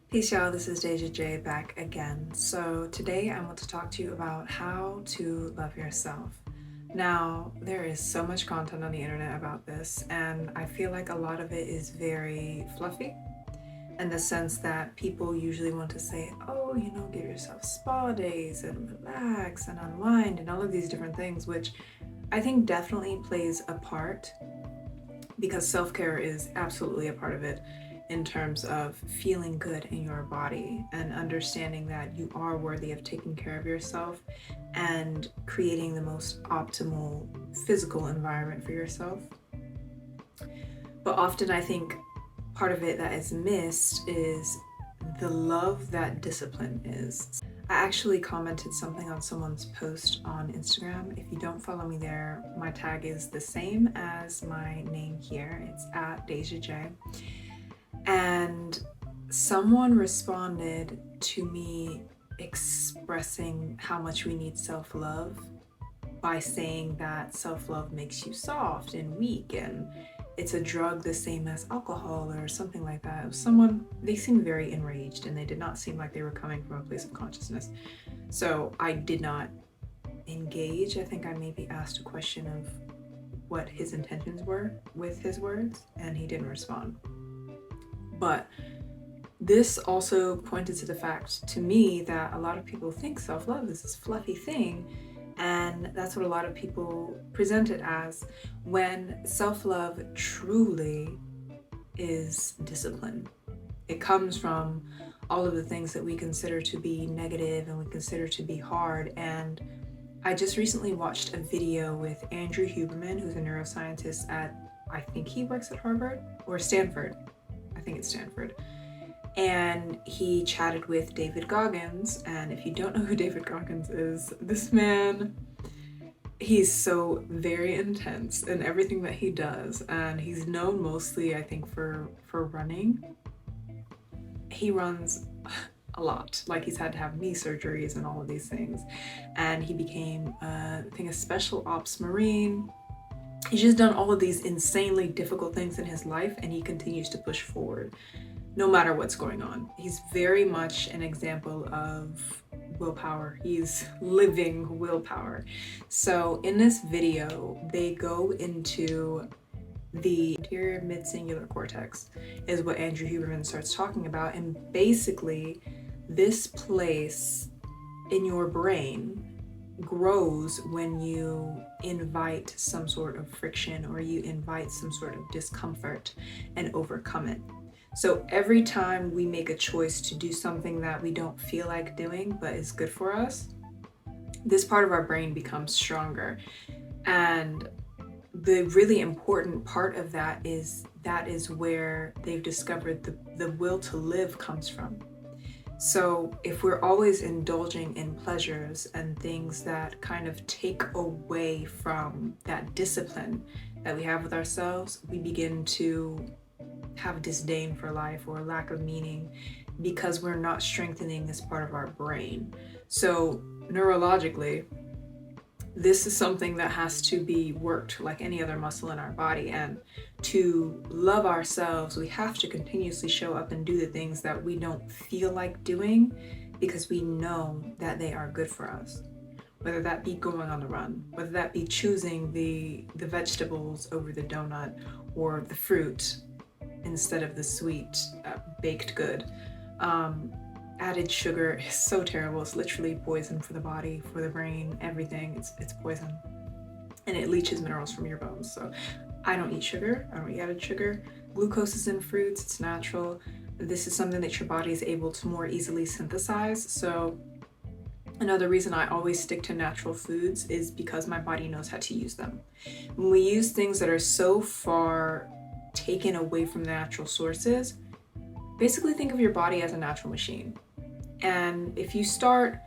Peace, y'all. This is Deja J back again. So today I want to talk to you about how to love yourself. Now, there is so much content on the internet about this, and I feel like a lot of it is very fluffy in the sense that people usually want to say, oh, give yourself spa days and relax and unwind and all of these different things, which I think definitely plays a part because self-care is absolutely a part of it in terms of feeling good in your body and understanding that you are worthy of taking care of yourself and creating the most optimal physical environment for yourself. But often I think part of it that is missed is the love that discipline is. I actually commented something on someone's post on Instagram. If you don't follow me there, my tag is the same as my name here. It's at Deja J. And someone responded to me expressing how much we need self-love by saying that self-love makes you soft and weak and it's a drug the same as alcohol or something like that. It was someone, they seemed very enraged and they did not seem like they were coming from a place of consciousness. So I did not engage. I think I maybe asked a question of what his intentions were with his words and he didn't respond. But this also pointed to the fact to me that a lot of people think self-love is this fluffy thing, and that's what a lot of people present it as, when self-love truly is discipline. It comes from all of the things that we consider to be negative and we consider to be hard. And I just recently watched a video with Andrew Huberman, who's a neuroscientist at, I think he works at Harvard or Stanford. I think it's Stanford. And he chatted with David Goggins. And if you don't know who David Goggins is, this man, he's so very intense in everything that he does. And he's known mostly, I think, for running. He runs a lot. Like, he's had to have knee surgeries and all of these things. And he became, I think, a special ops Marine. He's just done all of these insanely difficult things in his life, and he continues to push forward no matter what's going on. He's very much an example of willpower. He's living willpower. So in this video, they go into the anterior mid-cingulate cortex is what Andrew Huberman starts talking about. And basically, this place in your brain grows when you invite some sort of friction or you invite some sort of discomfort and overcome it. So every time we make a choice to do something that we don't feel like doing but is good for us, this part of our brain becomes stronger. And the really important part of that is where they've discovered the will to live comes from. So if we're always indulging in pleasures and things that kind of take away from that discipline that we have with ourselves, we begin to have disdain for life or lack of meaning because we're not strengthening this part of our brain. So neurologically, this is something that has to be worked like any other muscle in our body. And to love ourselves, we have to continuously show up and do the things that we don't feel like doing because we know that they are good for us. Whether that be going on the run, whether that be choosing the vegetables over the donut or the fruit instead of the sweet baked good. Added sugar is so terrible. It's literally poison for the body, for the brain, everything. It's poison. And it leaches minerals from your bones. So I don't eat sugar. I don't eat added sugar. Glucose is in fruits. It's natural. This is something that your body is able to more easily synthesize. So another reason I always stick to natural foods is because my body knows how to use them. When we use things that are so far taken away from the natural sources, basically think of your body as a natural machine. And if you start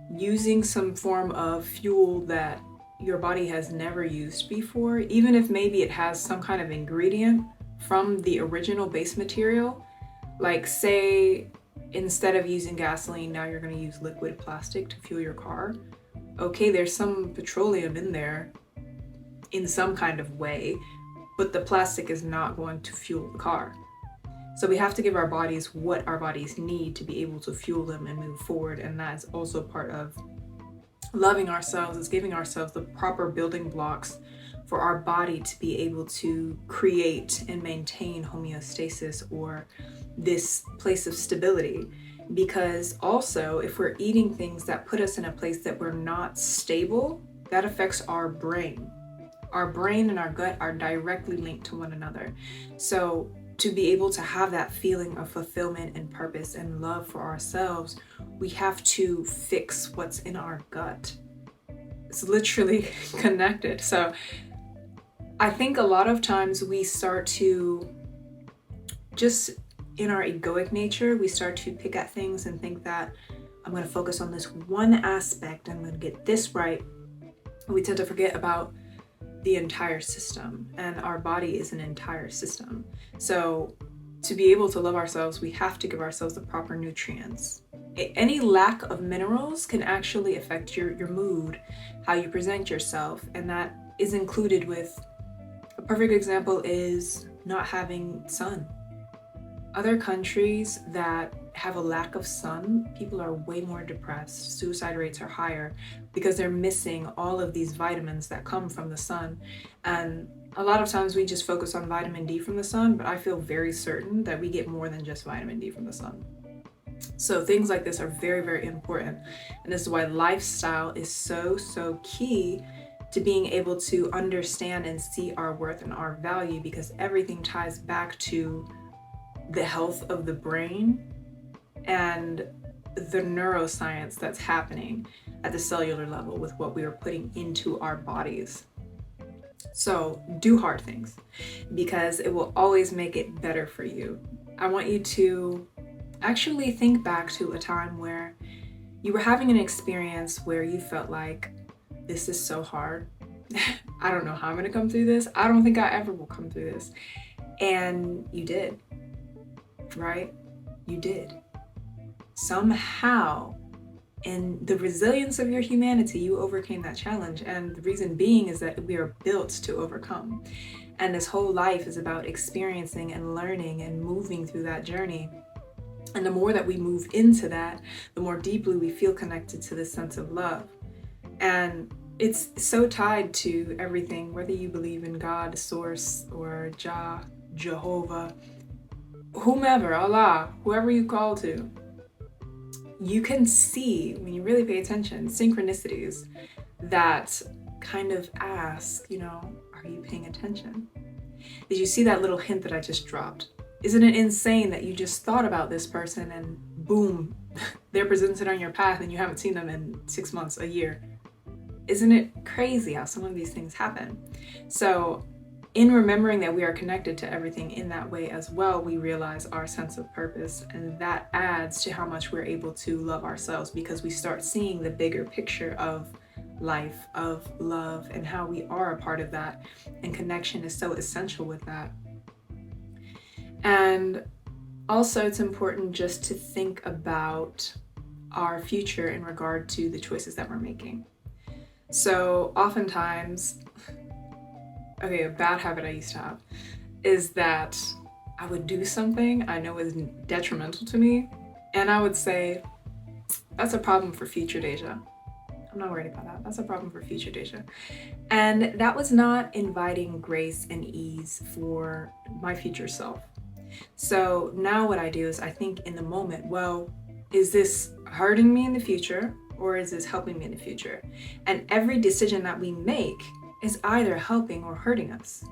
using some form of fuel that your body has never used before, even if maybe it has some kind of ingredient from the original base material, like say instead of using gasoline, now you're going to use liquid plastic to fuel your car. Okay, there's some petroleum in there in some kind of way, but the plastic is not going to fuel the car. So we have to give our bodies what our bodies need to be able to fuel them and move forward. And that is also part of loving ourselves, is giving ourselves the proper building blocks for our body to be able to create and maintain homeostasis, or this place of stability. Because also, if we're eating things that put us in a place that we're not stable, that affects our brain. Our brain and our gut are directly linked to one another. So to be able to have that feeling of fulfillment and purpose and love for ourselves, we have to fix what's in our gut. It's literally connected. So I think a lot of times we start to, just in our egoic nature, we start to pick at things and think that I'm going to focus on this one aspect, I'm going to get this right. We tend to forget about the entire system, and our body is an entire system. So to be able to love ourselves, we have to give ourselves the proper nutrients. Any lack of minerals can actually affect your mood, how you present yourself, and that is included with, a perfect example is not having sun. Other countries that have a lack of sun, people are way more depressed. Suicide rates are higher because they're missing all of these vitamins that come from the sun. And a lot of times we just focus on vitamin D from the sun, but I feel very certain that we get more than just vitamin D from the sun. So things like this are very, very important. And this is why lifestyle is so key to being able to understand and see our worth and our value, because everything ties back to the health of the brain and the neuroscience that's happening at the cellular level with what we are putting into our bodies. So do hard things, because it will always make it better for you. I want you to actually think back to a time where you were having an experience where you felt like, this is so hard. I don't know how I'm gonna come through this. I don't think I ever will come through this. And you did, right? You did. Somehow, in the resilience of your humanity, you overcame that challenge. And the reason being is that we are built to overcome. And this whole life is about experiencing and learning and moving through that journey. And the more that we move into that, the more deeply we feel connected to this sense of love. And it's so tied to everything, whether you believe in God, Source, or Jah, Jehovah, whomever, Allah, whoever you call to. You can see, when you really pay attention, synchronicities that kind of ask, are you paying attention? Did you see that little hint that I just dropped? Isn't it insane that you just thought about this person and boom, they're presented on your path and you haven't seen them in 6 months, a year? Isn't it crazy how some of these things happen? So in remembering that we are connected to everything in that way as well, we realize our sense of purpose, and that adds to how much we're able to love ourselves, because we start seeing the bigger picture of life, of love, and how we are a part of that. And connection is so essential with that. And also, it's important just to think about our future in regard to the choices that we're making. So oftentimes, a bad habit I used to have is that I would do something I know is detrimental to me, and I would say, that's a problem for future Deja. I'm not worried about that. That's a problem for future Deja. And that was not inviting grace and ease for my future self. So now what I do is I think in the moment, well, is this hurting me in the future, or is this helping me in the future? And every decision that we make is either helping or hurting us.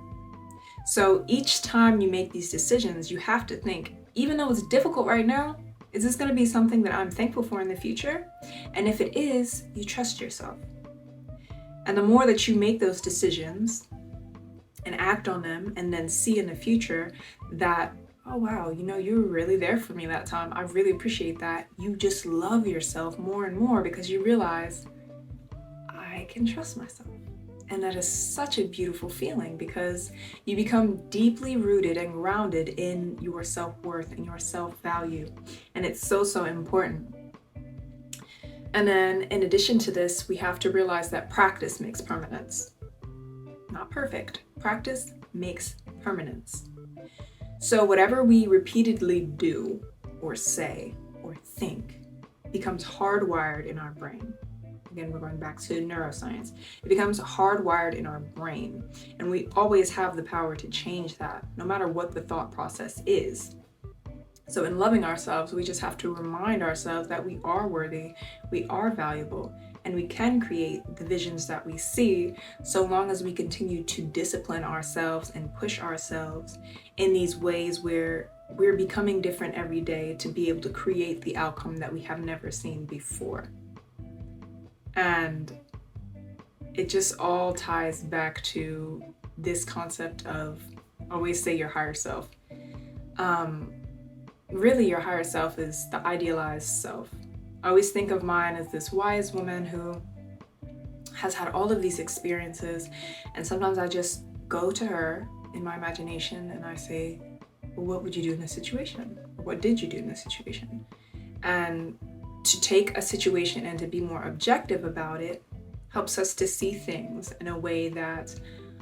So each time you make these decisions, you have to think, even though it's difficult right now, is this going to be something that I'm thankful for in the future? And if it is, you trust yourself. And the more that you make those decisions and act on them, and then see in the future that, oh wow, you were really there for me that time. I really appreciate that. You just love yourself more and more, because you realize, I can trust myself. And that is such a beautiful feeling, because you become deeply rooted and grounded in your self-worth and your self-value. And it's so important. And then in addition to this, we have to realize that practice makes permanence. Not perfect. Practice makes permanence. So whatever we repeatedly do or say or think becomes hardwired in our brain. Again, we're going back to neuroscience. It becomes hardwired in our brain, and we always have the power to change that, no matter what the thought process is. So in loving ourselves, we just have to remind ourselves that we are worthy, we are valuable, and we can create the visions that we see, so long as we continue to discipline ourselves and push ourselves in these ways where we're becoming different every day to be able to create the outcome that we have never seen before. And it just all ties back to this concept of always say your higher self. Really, your higher self is the idealized self. I always think of mine as this wise woman who has had all of these experiences, and sometimes I just go to her in my imagination and I say, well, what would you do in this situation? Or what did you do in this situation? And to take a situation and to be more objective about it helps us to see things in a way that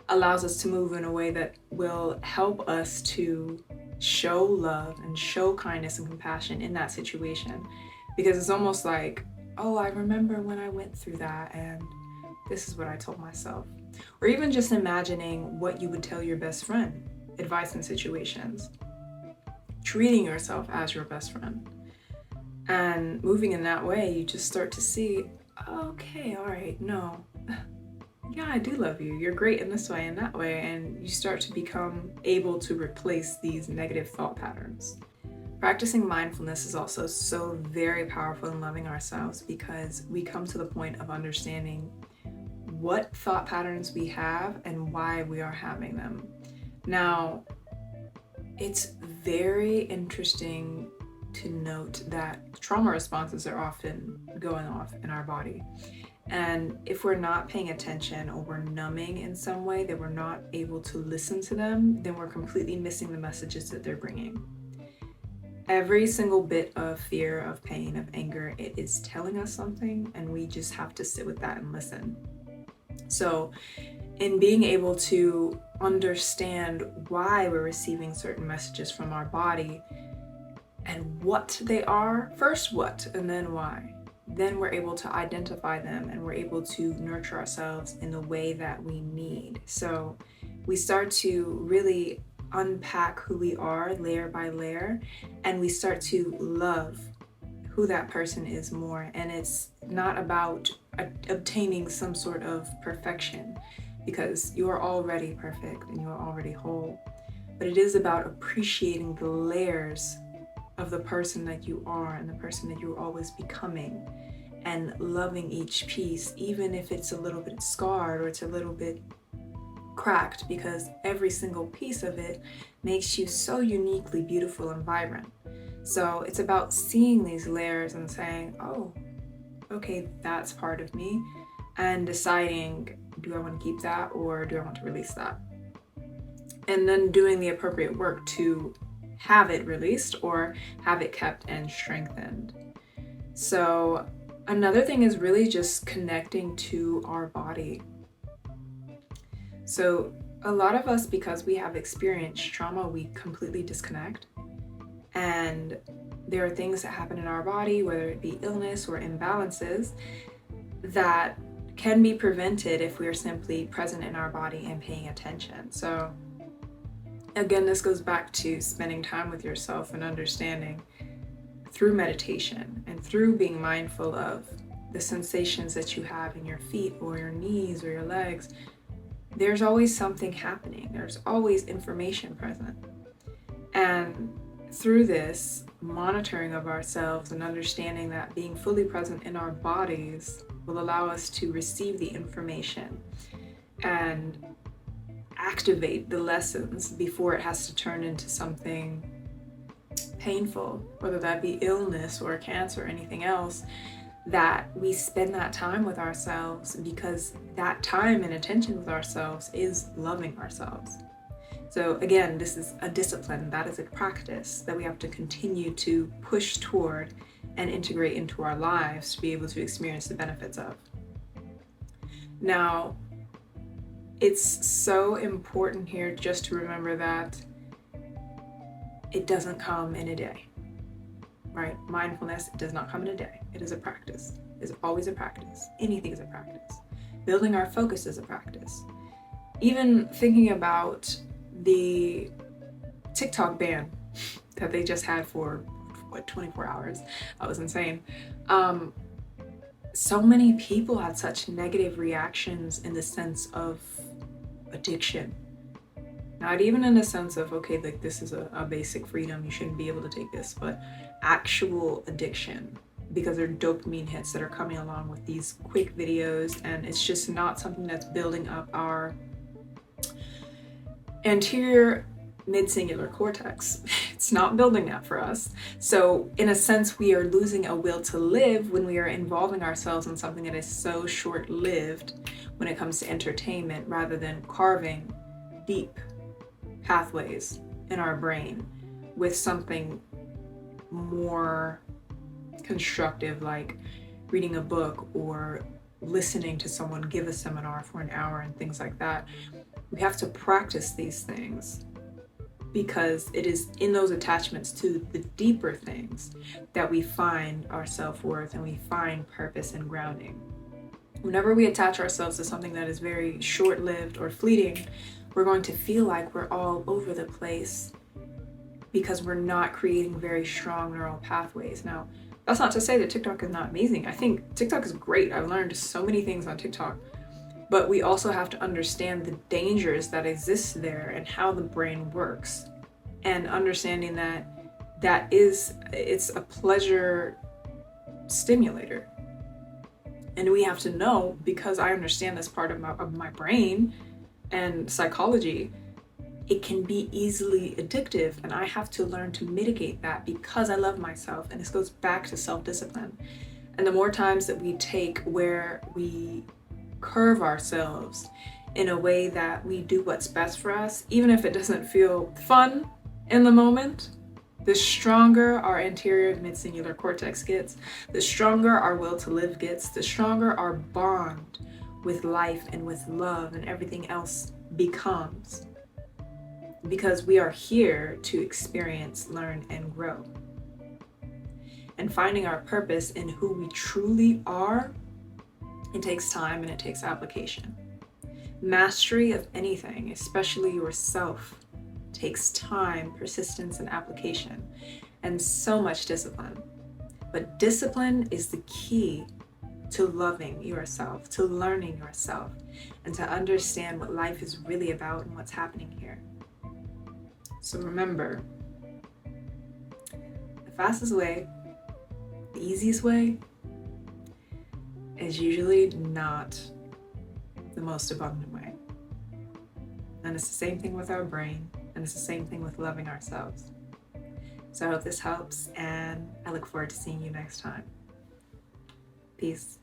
allows us to move in a way that will help us to show love and show kindness and compassion in that situation. Because it's almost like, oh, I remember when I went through that and this is what I told myself. Or even just imagining what you would tell your best friend, advice in situations, treating yourself as your best friend. And moving in that way, you just start to see, okay, all right, no, yeah, I do love you. You're great in this way and that way. And you start to become able to replace these negative thought patterns. Practicing mindfulness is also so very powerful in loving ourselves, because we come to the point of understanding what thought patterns we have and why we are having them. Now, it's very interesting to note that trauma responses are often going off in our body. And if we're not paying attention or we're numbing in some way, that we're not able to listen to them, then we're completely missing the messages that they're bringing. Every single bit of fear, of pain, of anger, it is telling us something, and we just have to sit with that and listen. So in being able to understand why we're receiving certain messages from our body and what they are, first what and then why, then we're able to identify them and we're able to nurture ourselves in the way that we need. So we start to really unpack who we are layer by layer, and we start to love who that person is more. And it's not about obtaining some sort of perfection, because you are already perfect and you are already whole, but it is about appreciating the layers of the person that you are and the person that you're always becoming, and loving each piece, even if it's a little bit scarred or it's a little bit cracked, because every single piece of it makes you so uniquely beautiful and vibrant. So it's about seeing these layers and saying, oh, okay, that's part of me, and deciding, do I want to keep that or do I want to release that? And then doing the appropriate work to have it released or have it kept and strengthened. So another thing is really just connecting to our body. So a lot of us, because we have experienced trauma, we completely disconnect. And there are things that happen in our body, whether it be illness or imbalances, that can be prevented if we are simply present in our body and paying attention. So again, this goes back to spending time with yourself and understanding through meditation and through being mindful of the sensations that you have in your feet or your knees or your legs. There's always something happening. There's always information present. And through this monitoring of ourselves and understanding that being fully present in our bodies will allow us to receive the information and activate the lessons before it has to turn into something painful, whether that be illness or cancer or anything else, that we spend that time with ourselves, because that time and attention with ourselves is loving ourselves. So again, this is a discipline, that is a practice that we have to continue to push toward and integrate into our lives to be able to experience the benefits of. Now, it's so important here just to remember that it doesn't come in a day, right? Mindfulness, it does not come in a day. It is a practice. It's always a practice. Anything is a practice. Building our focus is a practice. Even thinking about the TikTok ban that they just had for 24 hours. That was insane. So many people had such negative reactions in the sense of addiction. Not even in the sense of, okay, like this is a basic freedom, you shouldn't be able to take this, but actual addiction, because they're dopamine hits that are coming along with these quick videos, and it's just not something that's building up our anterior mid-cingulate cortex. It's not building that for us. So in a sense, we are losing a will to live when we are involving ourselves in something that is so short-lived when it comes to entertainment, rather than carving deep pathways in our brain with something more constructive, like reading a book or listening to someone give a seminar for an hour and things like that. We have to practice these things, because it is in those attachments to the deeper things that we find our self-worth and we find purpose and grounding. Whenever we attach ourselves to something that is very short-lived or fleeting, we're going to feel like we're all over the place because we're not creating very strong neural pathways. Now, that's not to say that TikTok is not amazing. I think TikTok is great. I've learned so many things on TikTok. But we also have to understand the dangers that exist there and how the brain works. And understanding that it's a pleasure stimulator. And we have to know, because I understand this part of my brain and psychology, it can be easily addictive, and I have to learn to mitigate that because I love myself. And this goes back to self-discipline. And the more times that we take where we curve ourselves in a way that we do what's best for us, even if it doesn't feel fun in the moment, the stronger our anterior mid-cingulate cortex gets, the stronger our will to live gets, the stronger our bond with life and with love and everything else becomes. Because we are here to experience, learn, and grow. And finding our purpose in who we truly are, it takes time and it takes application. Mastery of anything, especially yourself, takes time, persistence, and application, and so much discipline. But discipline is the key to loving yourself, to learning yourself, and to understand what life is really about and what's happening here. So remember, the fastest way, the easiest way, is usually not the most abundant way. And it's the same thing with our brain, and it's the same thing with loving ourselves. So I hope this helps, and I look forward to seeing you next time. Peace.